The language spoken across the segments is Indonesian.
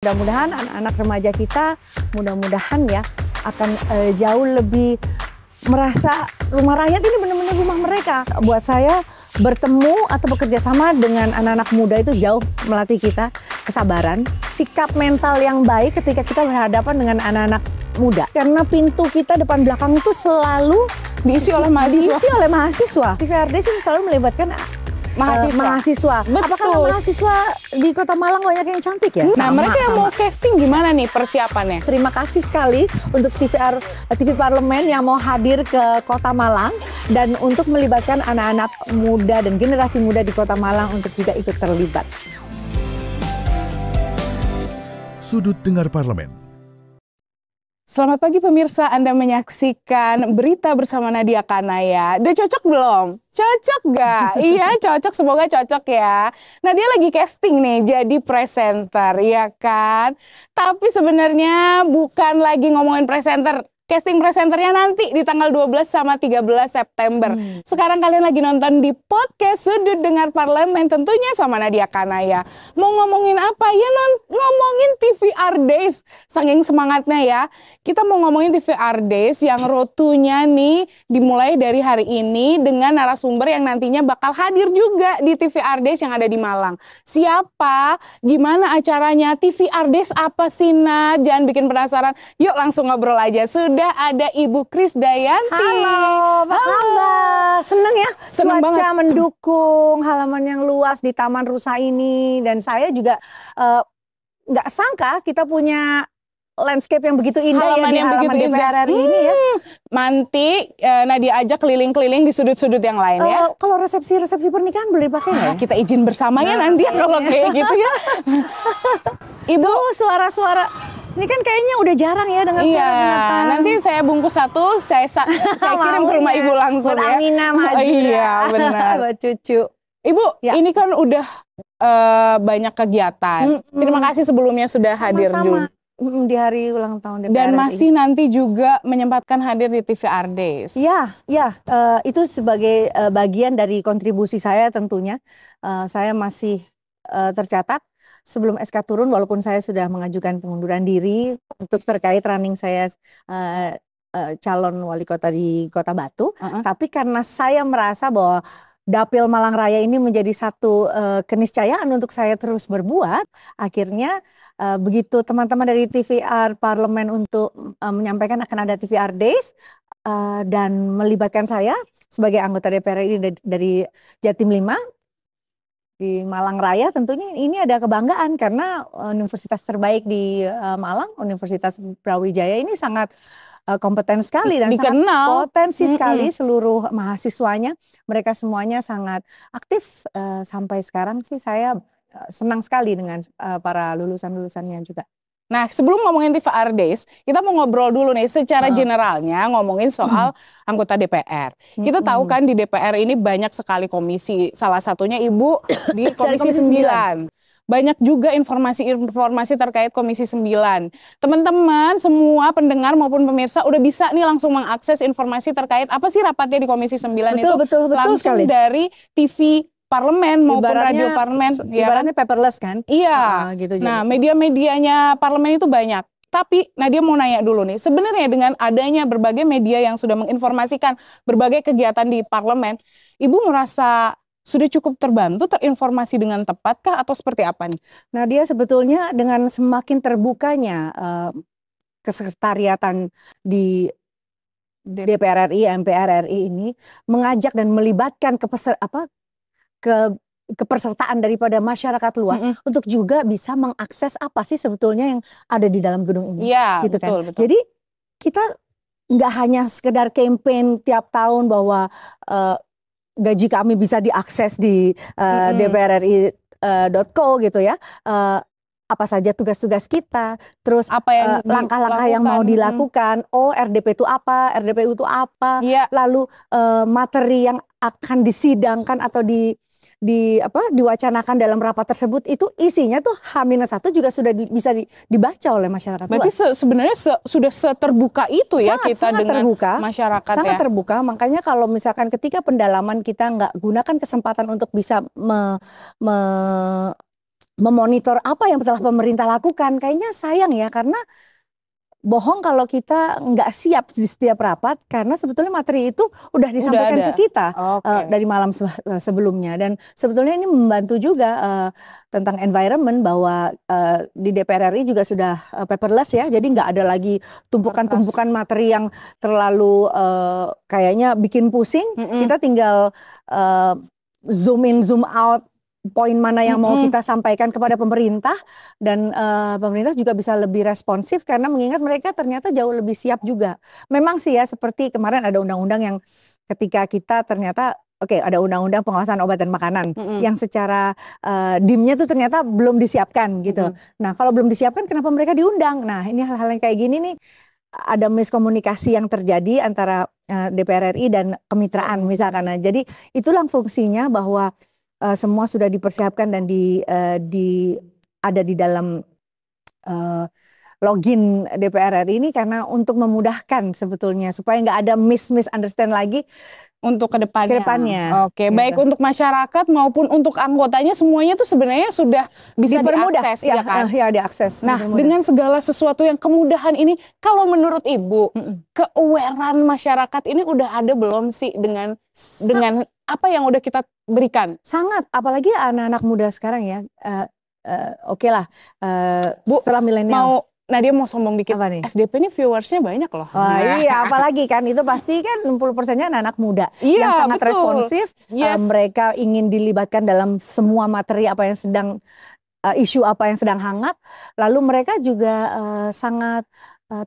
mudah-mudahan anak-anak remaja kita mudah-mudahan ya akan jauh lebih merasa rumah rakyat ini benar-benar rumah mereka. Buat saya bertemu atau bekerja sama dengan anak-anak muda itu jauh melatih kita kesabaran, sikap mental yang baik ketika kita berhadapan dengan anak-anak muda. Karena pintu kita depan belakang itu selalu diisi oleh mahasiswa. TVRDs itu selalu melibatkan mahasiswa. Betul. Apakah mahasiswa di Kota Malang banyak yang cantik ya? Nah, mereka yang mau casting gimana nih persiapannya? Terima kasih sekali untuk TV Parlemen yang mau hadir ke Kota Malang dan untuk melibatkan anak-anak muda dan generasi muda di Kota Malang untuk juga ikut terlibat. Sudut Dengar Parlemen. Selamat pagi pemirsa, Anda menyaksikan Berita bersama Nadia Kanaya. Udah cocok belum? Cocok gak? Iya cocok, semoga cocok ya. Nadia lagi casting nih jadi presenter, ya kan? Tapi sebenarnya bukan lagi ngomongin presenter. Casting presenternya nanti di tanggal 12 sama 13 September. Sekarang kalian lagi nonton di podcast Sudut Dengar Parlemen, tentunya sama Nadia Kanaya. Mau ngomongin apa? Ya ngomongin TVR Days. Saking semangatnya ya. Kita mau ngomongin TVR Days yang rotunya nih dimulai dari hari ini dengan narasumber yang nantinya bakal hadir juga di TVR Days yang ada di Malang. Siapa? Gimana acaranya? TVR Days apa sih, Nat? Jangan bikin penasaran. Yuk langsung ngobrol aja. Sudah ada Ibu Krisdayanti. Halo, apa kabar? Seneng ya? Seneng cuaca banget. mendukung, halaman yang luas di Taman Rusa ini. Dan saya juga nggak sangka kita punya landscape yang begitu indah Halaman ya di yang halaman begitu DPR indah. RI ini ya. Nanti Nadia ajak keliling-keliling di sudut-sudut yang lain ya. Kalau resepsi pernikahan boleh dipakai nggak ya? Kita izin bersama ya nanti ya kalau kayak gitu ya. Ibu, suara-suara ini kan kayaknya udah jarang ya dengar iya, suara binatang. nanti saya bungkus satu, saya kirim ke rumah Ibu langsung buat ya. Amina maju. Oh, iya, benar. Buat cucu. Ibu, Ya. ini kan udah banyak kegiatan. Terima kasih sebelumnya sudah hadir juga. Di hari ulang tahun DPR Dan RI. masih nanti juga menyempatkan hadir di TVR Days. Ya, itu sebagai bagian dari kontribusi saya tentunya. Saya masih tercatat sebelum SK turun, walaupun saya sudah mengajukan pengunduran diri untuk terkait running saya calon wali kota di Kota Batu. Tapi karena saya merasa bahwa Dapil Malang Raya ini menjadi satu keniscayaan untuk saya terus berbuat, akhirnya begitu teman-teman dari TVR Parlemen untuk menyampaikan akan ada TVR Days dan melibatkan saya sebagai anggota DPR RI dari Jatim 5 di Malang Raya, tentunya ini ada kebanggaan karena universitas terbaik di Malang, Universitas Brawijaya ini sangat kompeten sekali dan dikenal. sangat potensi sekali seluruh mahasiswanya. Mereka semuanya sangat aktif sampai sekarang sih saya senang sekali dengan para lulusan-lulusannya juga. Nah, sebelum ngomongin TVR Days, kita mau ngobrol dulu nih secara generalnya ngomongin soal anggota DPR. Kita tahu kan di DPR ini banyak sekali komisi. Salah satunya Ibu di Komisi 9. Banyak juga informasi-informasi terkait Komisi 9. Teman-teman, semua pendengar maupun pemirsa udah bisa nih langsung mengakses informasi terkait apa sih rapatnya di Komisi 9 betul langsung sekali. Dari TV Parlemen maupun radio Parlemen. Ibaratnya paperless kan? Iya. Gitu nah, media-medianya Parlemen itu banyak. Tapi Nadia mau nanya dulu nih, sebenarnya dengan adanya berbagai media yang sudah menginformasikan berbagai kegiatan di Parlemen, Ibu merasa sudah cukup terbantu, terinformasi dengan tepatkah atau seperti apa nih? Nadia sebetulnya dengan semakin terbukanya kesekretariatan di DPR RI, MPR RI ini mengajak dan melibatkan kepesertaan daripada masyarakat luas untuk juga bisa mengakses apa sih sebetulnya yang ada di dalam gedung ini, ya, gitu betul, kan. betul. Jadi kita nggak hanya sekedar campaign tiap tahun bahwa gaji kami bisa diakses di dprri.co gitu ya. Apa saja tugas-tugas kita, terus apa yang langkah-langkah yang mau dilakukan. Oh, RDP itu apa, RDPU itu apa, lalu materi yang akan disidangkan atau diwacanakan dalam rapat tersebut itu isinya tuh H-1 juga sudah bisa dibaca oleh masyarakat. Berarti sebenarnya sudah seterbuka itu ya kita dengan terbuka, masyarakat sangat terbuka. Makanya kalau misalkan ketika pendalaman kita nggak gunakan kesempatan untuk bisa memonitor apa yang telah pemerintah lakukan. Kayaknya sayang ya, karena bohong kalau kita nggak siap di setiap rapat, karena sebetulnya materi itu udah disampaikan ke kita dari malam sebelumnya. Dan sebetulnya ini membantu juga tentang environment, bahwa di DPR RI juga sudah paperless ya, jadi nggak ada lagi tumpukan-tumpukan materi yang terlalu kayaknya bikin pusing. Kita tinggal zoom in, zoom out, poin mana yang mau kita sampaikan kepada pemerintah, dan pemerintah juga bisa lebih responsif karena mengingat mereka ternyata jauh lebih siap juga. Memang sih ya, seperti kemarin ada undang-undang yang ketika kita ternyata ada undang-undang pengawasan obat dan makanan yang secara dimnya tuh ternyata belum disiapkan gitu. Nah, kalau belum disiapkan kenapa mereka diundang? Nah, ini hal-hal yang kayak gini nih, ada miskomunikasi yang terjadi antara DPR RI dan kemitraan misalkan. Nah, jadi itulah fungsinya, bahwa semua sudah dipersiapkan dan ada di dalam login DPR RI ini, karena untuk memudahkan sebetulnya supaya nggak ada misunderstand lagi untuk kedepannya. Oke, gitu. Baik untuk masyarakat maupun untuk anggotanya, semuanya tuh sebenarnya sudah bisa diakses ya kan? Ya, diakses. Nah, dengan segala sesuatu yang kemudahan ini, kalau menurut Ibu, ke-awareness masyarakat ini udah ada belum sih dengan apa yang udah kita berikan? Sangat, apalagi anak-anak muda sekarang ya. Oke lah, Bu, setelah milenial. Nadia mau sombong dikit, SDP ini viewersnya banyak loh. Iya, apalagi kan itu pasti kan 60%-nya anak-anak muda yang sangat responsif. Mereka ingin dilibatkan dalam semua materi apa yang sedang isu apa yang sedang hangat. Lalu mereka juga sangat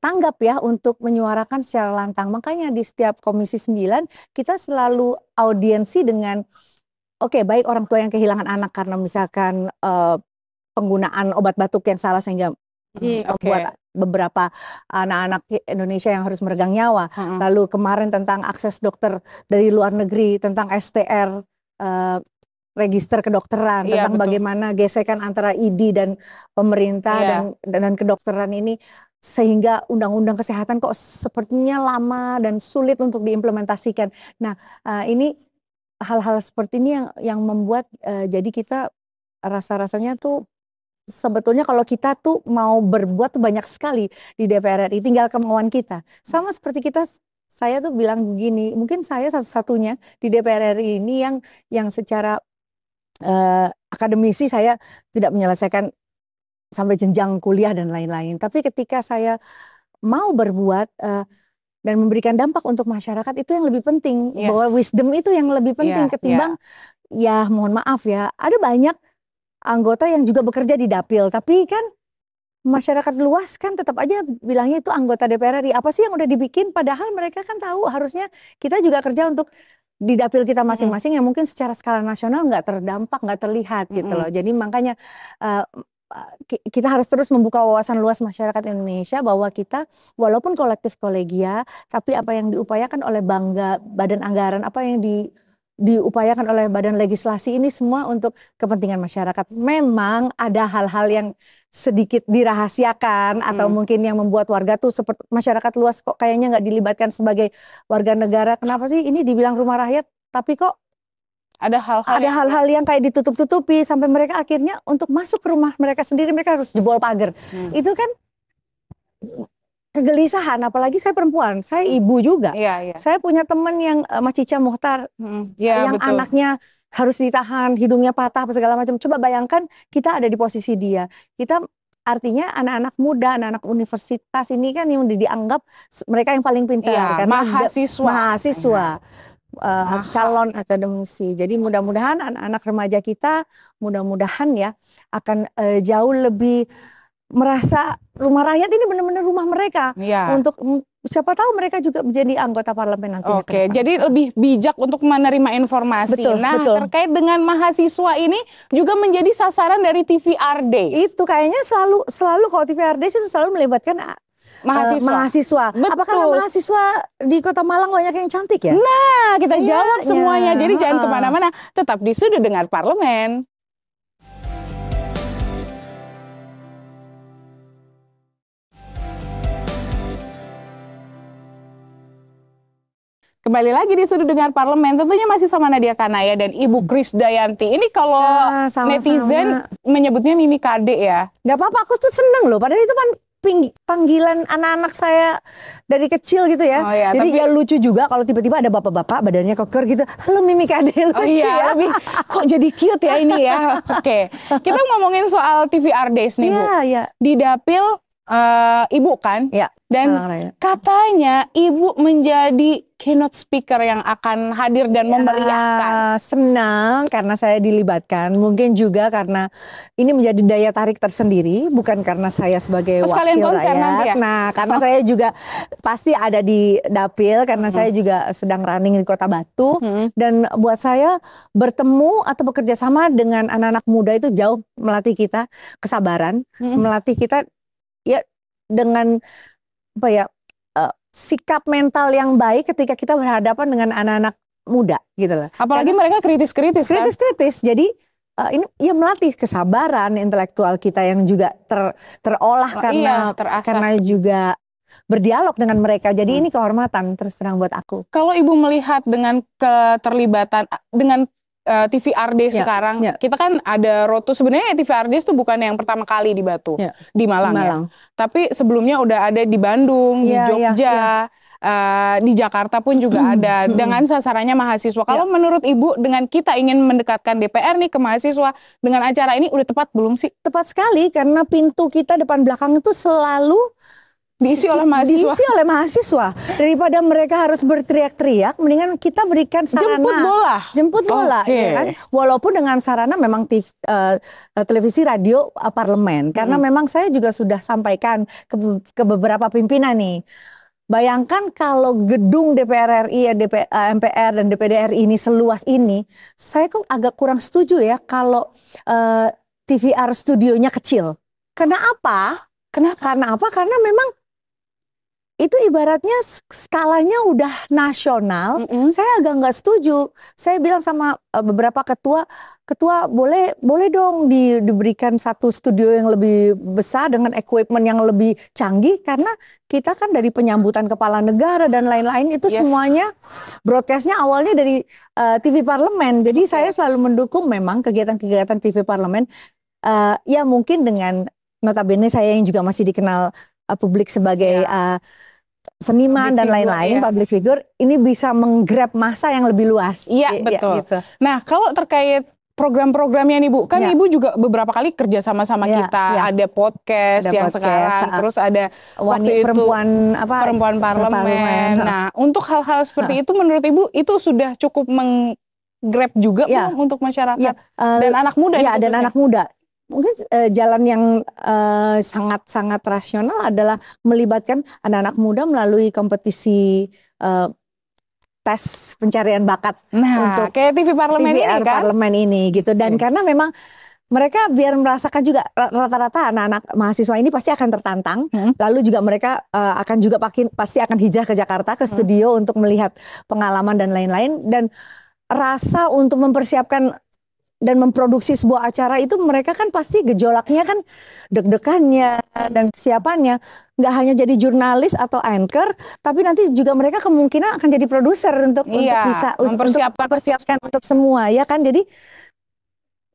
tanggap ya untuk menyuarakan secara lantang. Makanya di setiap Komisi 9 kita selalu audiensi dengan baik orang tua yang kehilangan anak karena misalkan penggunaan obat batuk yang salah sehingga membuat beberapa anak-anak Indonesia yang harus meregang nyawa. Lalu kemarin tentang akses dokter dari luar negeri, tentang STR, register kedokteran, tentang bagaimana gesekan antara ID dan pemerintah dan kedokteran ini, sehingga undang-undang kesehatan kok sepertinya lama dan sulit untuk diimplementasikan. Nah, ini hal-hal seperti ini yang membuat jadi kita rasa-rasanya tuh sebetulnya kalau kita tuh mau berbuat tuh banyak sekali di DPR RI, tinggal kemauan kita. Sama seperti saya tuh bilang begini, mungkin saya satu-satunya di DPR RI ini yang secara akademisi saya tidak menyelesaikan sampai jenjang kuliah dan lain-lain. Tapi ketika saya mau berbuat dan memberikan dampak untuk masyarakat, itu yang lebih penting. Bahwa wisdom itu yang lebih penting ketimbang ya mohon maaf ya, ada banyak anggota yang juga bekerja di dapil, tapi kan masyarakat luas kan tetap aja bilangnya itu anggota DPR RI. Apa sih yang udah dibikin? Padahal mereka kan tahu harusnya kita juga kerja untuk di dapil kita masing-masing yang mungkin secara skala nasional nggak terdampak, nggak terlihat gitu loh. Jadi makanya kita harus terus membuka wawasan luas masyarakat Indonesia bahwa kita walaupun kolektif kolegia, tapi apa yang diupayakan oleh badan anggaran, apa yang diupayakan oleh badan legislasi ini semua untuk kepentingan masyarakat. Memang ada hal-hal yang sedikit dirahasiakan atau mungkin yang membuat warga tuh seperti masyarakat luas kok kayaknya nggak dilibatkan sebagai warga negara. Kenapa sih ini dibilang rumah rakyat tapi kok ada hal-hal yang kayak ditutup-tutupi sampai mereka akhirnya untuk masuk ke rumah mereka sendiri mereka harus jebol pagar. Itu kan kegelisahan, apalagi saya perempuan, saya ibu juga. Saya punya teman yang Mas Cica Muhtar, yang anaknya harus ditahan, hidungnya patah, segala macam. Coba bayangkan kita ada di posisi dia. Kita artinya anak-anak muda, anak-anak universitas ini kan yang dianggap mereka yang paling pintar, karena mahasiswa. Calon akademisi. Jadi mudah-mudahan anak-anak remaja kita, mudah-mudahan ya akan jauh lebih merasa rumah rakyat ini benar-benar rumah mereka. Untuk siapa tahu mereka juga menjadi anggota parlemen nanti. Jadi lebih bijak untuk menerima informasi. Betul. Terkait dengan mahasiswa ini juga menjadi sasaran dari TVR Days. Itu kayaknya selalu kalau TVR Days itu selalu melibatkan mahasiswa. Apakah mahasiswa di Kota Malang banyak yang cantik ya? Nah, kita jawab semuanya. Jadi jangan kemana-mana, tetap di Sudut Dengar Parlemen. Kembali lagi di Sudut Dengar Parlemen, tentunya masih sama Nadia Kanaya dan Ibu Krisdayanti. Ini kalau sama-sama. netizen menyebutnya Mimi Kade ya. Nggak apa-apa, aku tuh seneng loh. Padahal itu kan panggilan anak-anak saya dari kecil gitu ya. Oh iya, jadi tapi ya lucu juga kalau tiba-tiba ada bapak-bapak badannya keker gitu. Halo Mimi Kade, lucu oh iya, ya. lebih kok jadi cute ya ini ya. Oke, kita ngomongin soal TVR Days nih Bu. Iya, iya. Di Dapil Ibu kan? Iya. Dan katanya Ibu menjadi keynote speaker yang akan hadir dan memeriahkan. Senang karena saya dilibatkan. Mungkin juga karena ini menjadi daya tarik tersendiri, bukan karena saya sebagai wakil rakyat. Ya? Nah, karena saya juga pasti ada di Dapil karena saya juga sedang running di Kota Batu. Dan buat saya bertemu atau bekerja sama dengan anak-anak muda itu jauh melatih kita kesabaran, melatih kita ya dengan apa ya sikap mental yang baik ketika kita berhadapan dengan anak-anak muda gitu loh. Apalagi mereka kritis-kritis kan? Kritis-kritis. Jadi ini ya melatih kesabaran intelektual kita yang juga terolah karena juga berdialog dengan mereka. Jadi ini kehormatan terus terang buat aku. Kalau Ibu melihat dengan keterlibatan dengan TVR Days sekarang, kita kan ada Rotu, sebenarnya TVR Days itu bukan yang pertama kali di Batu, di Malang ya. Tapi sebelumnya udah ada di Bandung, di Jogja, di Jakarta pun juga ada, dengan sasarannya mahasiswa. Kalau menurut Ibu, dengan kita ingin mendekatkan DPR nih ke mahasiswa, dengan acara ini udah tepat belum sih? Tepat sekali, karena pintu kita depan belakang itu selalu diisi oleh mahasiswa. Daripada mereka harus berteriak-teriak, mendingan kita berikan sarana jemput bola ya kan? Walaupun dengan sarana memang televisi radio parlemen, karena memang saya juga sudah sampaikan ke beberapa pimpinan nih. Bayangkan kalau gedung DPR RI, MPR dan DPD RI ini seluas ini, saya kok agak kurang setuju ya kalau TVR studionya kecil. Kenapa? Karena apa? Karena memang itu ibaratnya skalanya udah nasional. Saya agak nggak setuju. Saya bilang sama beberapa ketua boleh dong diberikan satu studio yang lebih besar dengan equipment yang lebih canggih, karena kita kan dari penyambutan kepala negara dan lain-lain itu semuanya broadcastnya awalnya dari TV Parlemen. Jadi saya selalu mendukung memang kegiatan-kegiatan TV Parlemen. Ya mungkin dengan notabene saya yang juga masih dikenal publik sebagai seniman dan lain-lain, public figure, ini bisa menggrab massa yang lebih luas. Iya, betul. Gitu. Nah, kalau terkait program-programnya nih Bu, kan Ibu juga beberapa kali kerja sama-sama kita, ada podcast yang sekarang, terus ada waktu itu perempuan parlemen. Nah, untuk hal-hal seperti itu menurut Ibu itu sudah cukup menggrab juga untuk masyarakat dan anak muda. Ya, dan anak muda. Mungkin jalan yang sangat-sangat rasional adalah melibatkan anak-anak muda melalui kompetisi tes pencarian bakat untuk kayak TV Parlemen ini kan? Parlemen ini gitu. Dan karena memang mereka biar merasakan juga rata-rata anak-anak mahasiswa ini pasti akan tertantang. Lalu juga mereka akan juga pasti akan hijrah ke Jakarta ke studio untuk melihat pengalaman dan lain-lain. Dan rasa untuk mempersiapkan dan memproduksi sebuah acara itu mereka kan pasti gejolaknya kan deg-degannya dan kesiapannya nggak hanya jadi jurnalis atau anchor, tapi nanti juga mereka kemungkinan akan jadi produser untuk bisa mempersiapkan untuk semua ya kan. Jadi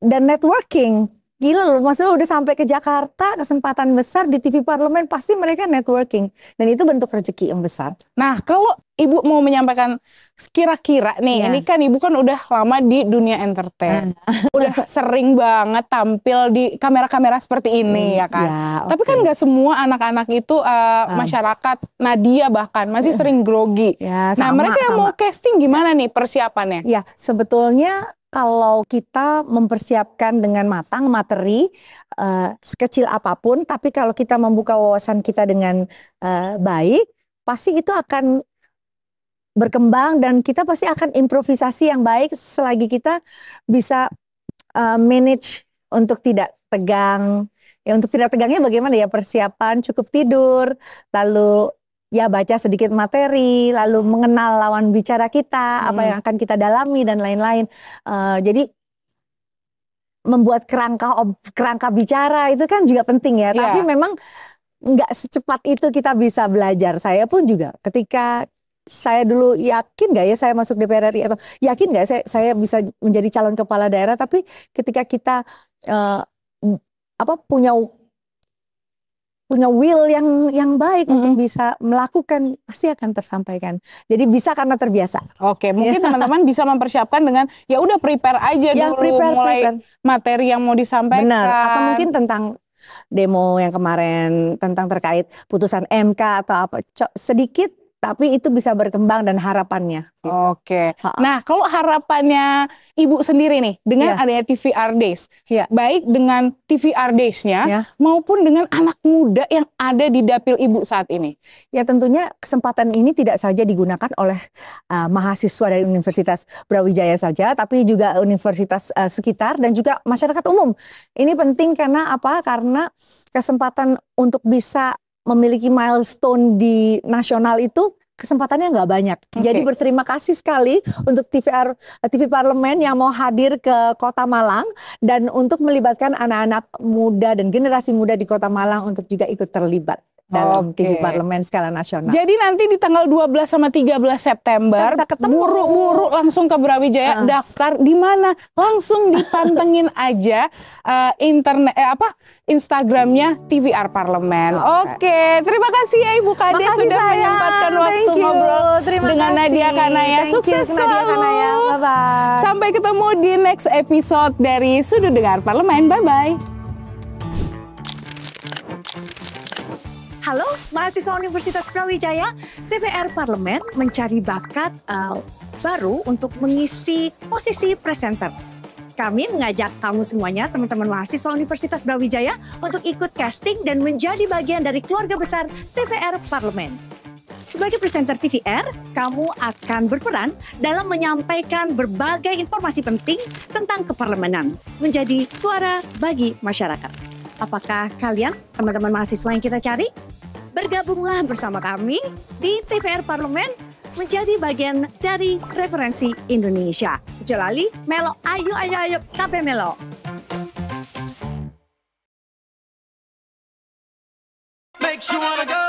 dan networking gila loh, maksudnya udah sampai ke Jakarta, kesempatan besar di TV Parlemen, pasti mereka networking. Dan itu bentuk rezeki yang besar. Nah, kalau Ibu mau menyampaikan kira-kira nih, ini kan Ibu kan udah lama di dunia entertain. Udah sering banget tampil di kamera-kamera seperti ini ya kan. Tapi kan nggak semua anak-anak itu masyarakat, Nadia bahkan masih sering grogi. Nah, mereka yang mau casting gimana nih persiapannya? Ya, sebetulnya kalau kita mempersiapkan dengan matang materi sekecil apapun, tapi kalau kita membuka wawasan kita dengan baik, pasti itu akan berkembang dan kita pasti akan improvisasi yang baik selagi kita bisa manage untuk tidak tegang. Ya untuk tidak tegangnya bagaimana ya, persiapan cukup tidur, lalu ya baca sedikit materi, lalu mengenal lawan bicara kita, apa yang akan kita dalami dan lain-lain. Jadi membuat kerangka bicara itu kan juga penting ya. Tapi memang nggak secepat itu kita bisa belajar. Saya pun juga ketika saya dulu yakin nggak ya saya masuk DPR RI atau yakin nggak saya bisa menjadi calon kepala daerah, tapi ketika kita punya will yang baik untuk bisa melakukan, pasti akan tersampaikan. Jadi bisa karena terbiasa. Oke, mungkin teman-teman bisa mempersiapkan dengan ya udah prepare aja dulu mulai materi yang mau disampaikan. Benar. Atau mungkin tentang demo yang kemarin tentang terkait putusan MK atau apa sedikit, tapi itu bisa berkembang dan harapannya. Oke. Nah, kalau harapannya Ibu sendiri nih dengan adanya TVR Days, baik dengan TVR Days-nya maupun dengan anak muda yang ada di dapil Ibu saat ini. Ya tentunya kesempatan ini tidak saja digunakan oleh mahasiswa dari Universitas Brawijaya saja, tapi juga universitas sekitar dan juga masyarakat umum. Ini penting karena apa? Karena kesempatan untuk bisa memiliki milestone di nasional itu kesempatannya nggak banyak. Jadi berterima kasih sekali untuk TV Parlemen yang mau hadir ke Kota Malang dan untuk melibatkan anak-anak muda dan generasi muda di Kota Malang untuk juga ikut terlibat dalam TV Parlemen skala nasional. Jadi nanti di tanggal 12 sama 13 September buru-buru langsung ke Brawijaya daftar di mana? Langsung dipantengin aja Instagramnya TVR Parlemen. Oke, terima kasih ya Ibu Kade sudah menyempatkan waktu ngobrol dengan Nadia Kanaya. Sukses selalu. Bye-bye. Sampai ketemu di next episode dari Sudut Dengar Parlemen. Bye-bye. Halo, mahasiswa Universitas Brawijaya, TVR Parlemen mencari bakat baru untuk mengisi posisi presenter. Kami mengajak kamu semuanya, teman-teman mahasiswa Universitas Brawijaya, untuk ikut casting dan menjadi bagian dari keluarga besar TVR Parlemen. Sebagai presenter TVR, kamu akan berperan dalam menyampaikan berbagai informasi penting tentang keparlemenan, menjadi suara bagi masyarakat. Apakah kalian, teman-teman mahasiswa yang kita cari? Bergabunglah bersama kami di TVR Parlemen menjadi bagian dari referensi Indonesia. Kecuali Melo, ayo, KP Melo. Makes you wanna go.